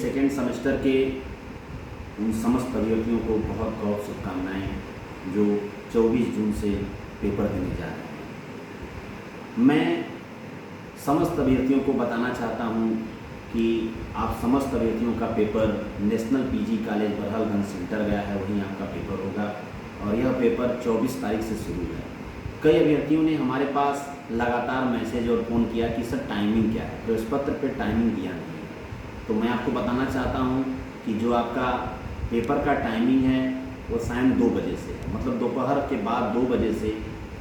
Second semester के उन समस्त अभ्यर्थियों को बहुत बहुत शुभकामनाएँ जो 24 जून से पेपर देने जा रहे हैं। मैं समस्त अभ्यर्थियों को बताना चाहता हूं कि आप समस्त अभ्यर्थियों का paper national PG college Barhalganj centre गया है, वहीं आपका पेपर होगा और यह पेपर 24 तारीख से शुरू है। कई अभ्यर्थियों ने हमारे पास लगातार मैसेज और फ़ोन किया कि सर टाइमिंग क्या है, प्रवेश पत्र पर टाइमिंग दिया नहीं है। तो मैं आपको बताना चाहता हूं कि जो आपका पेपर का टाइमिंग है वो शाम 2 बजे से, मतलब दोपहर के बाद 2 बजे से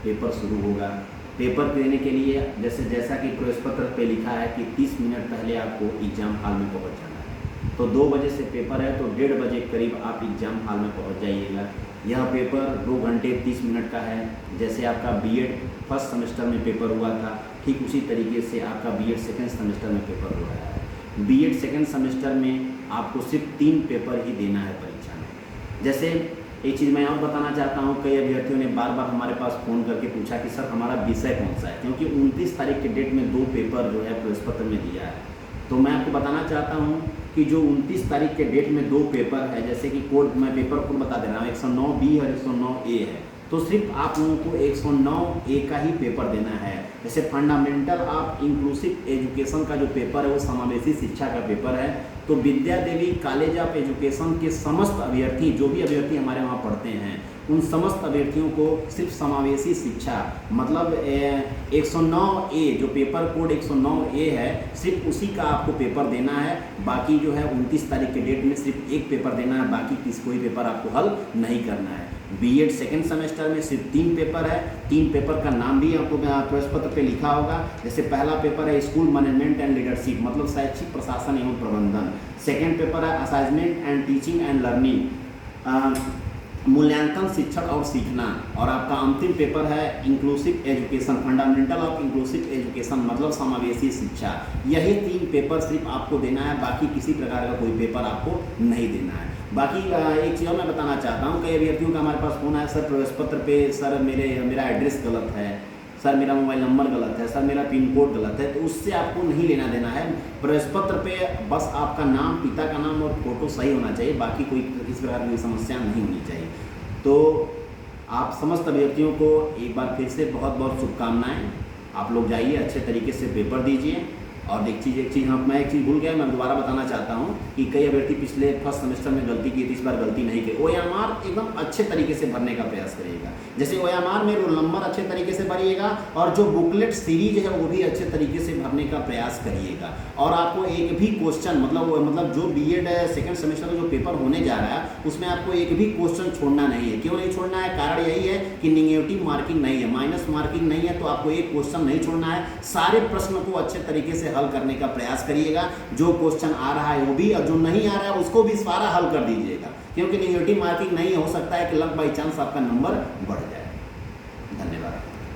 पेपर शुरू होगा। पेपर देने के लिए जैसा कि प्रवेश पत्र पे लिखा है कि 30 मिनट पहले आपको एग्ज़ाम हॉल में पहुंच जाना है। तो 2 बजे से पेपर है तो 1:30 बजे करीब आप एग्ज़ाम हॉल में पहुंच जाइएगा। यह पेपर 2 घंटे 30 मिनट का है। जैसे आपका बीएड फर्स्ट सेमेस्टर में पेपर हुआ था, ठीक उसी तरीके से आपका बीएड सेकेंड सेमेस्टर में पेपर हो रहा है। बीएड सेकेंड सेमेस्टर में आपको सिर्फ 3 पेपर ही देना है परीक्षा में। जैसे एक चीज़ मैं और बताना चाहता हूँ, कई अभ्यर्थियों ने बार बार हमारे पास फ़ोन करके पूछा कि सर हमारा विषय कौन सा है, क्योंकि 29 तारीख के डेट में 2 पेपर जो है प्रवेश पत्र में दिया है। तो मैं आपको बताना चाहता हूँ कि जो 29 तारीख के डेट में 2 पेपर है, जैसे कि कोड मैं पेपर कोड बता दे रहा हूँ, 109B और 109A है, तो सिर्फ आप लोगों को 109A का ही पेपर देना है। जैसे फंडामेंटल ऑफ इंक्लूसिव एजुकेशन का जो पेपर है वो समावेशी शिक्षा का पेपर है। तो विद्या देवी कॉलेज ऑफ एजुकेशन के समस्त अभ्यर्थी, जो भी अभ्यर्थी हमारे वहाँ पढ़ते हैं, उन समस्त अभ्यर्थियों को सिर्फ समावेशी शिक्षा मतलब 109A जो पेपर कोड 109A है, सिर्फ उसी का आपको पेपर देना है। बाकी जो है 29 तारीख के डेट में सिर्फ एक पेपर देना है, बाकी कोई पेपर आपको हल नहीं करना है। बीएड सेकेंड सेमेस्टर में सिर्फ 3 पेपर है। 3 पेपर का नाम भी आपको प्रवेश पत्र पे लिखा होगा। जैसे पहला पेपर है स्कूल मैनेजमेंट एंड लीडरशिप, मतलब शैक्षिक प्रशासन एवं प्रबंधन। सेकेंड पेपर है assignment and teaching and learning, मूल्यांकन शिक्षण और सीखना। और आपका अंतिम पेपर है inclusive education, fundamental of inclusive education, मतलब समावेशी शिक्षा। यही 3 पेपर सिर्फ आपको देना है, बाकी किसी प्रकार का कोई पेपर आपको नहीं देना है। बाकी एक चीज़ और मैं बताना चाहता हूँ, कई अभ्यर्थियों का हमारे पास फ़ोन आया, सर प्रवेश पत्र पे सर मेरा एड्रेस गलत है, सर मेरा मोबाइल नंबर गलत है, सर मेरा पिन कोड गलत है। तो उससे आपको नहीं लेना देना है। प्रवेश पत्र पे बस आपका नाम, पिता का नाम और फोटो सही होना चाहिए, बाकी कोई किसी प्रकार की समस्या नहीं होनी चाहिए। तो आप समस्त अभ्यर्थियों को एक बार फिर से बहुत बहुत शुभकामनाएँ। आप लोग जाइए, अच्छे तरीके से पेपर दीजिए। और एक चीज़ मैं एक चीज़ भूल गया, मैं दोबारा बताना चाहता हूँ कि कई अभ्यर्थी पिछले फर्स्ट सेमेस्टर में गलती की थी, इस बार गलती नहीं की। OMR एकदम अच्छे तरीके से भरने का प्रयास करिएगा। जैसे OMR में रोल नंबर अच्छे तरीके से भरिएगा और जो बुकलेट सीरीज है वो भी अच्छे तरीके से भरने का प्रयास करिएगा। और आपको एक भी क्वेश्चन मतलब जो बीएड सेकेंड सेमेस्टर का जो पेपर होने जा रहा है उसमें आपको एक भी क्वेश्चन छोड़ना नहीं है। क्यों नहीं छोड़ना है? कारण यही है कि निगेटिव मार्किंग नहीं है, माइनस मार्किंग नहीं है, तो आपको एक क्वेश्चन नहीं छोड़ना है। सारे प्रश्न को अच्छे तरीके से हल करने का प्रयास करिएगा। जो क्वेश्चन आ रहा है वो भी, और जो नहीं आ रहा है उसको भी सारा हल कर दीजिएगा, क्योंकि नेगेटिव मार्किंग नहीं हो सकता है कि लक बाई चांस आपका नंबर बढ़ जाए। धन्यवाद।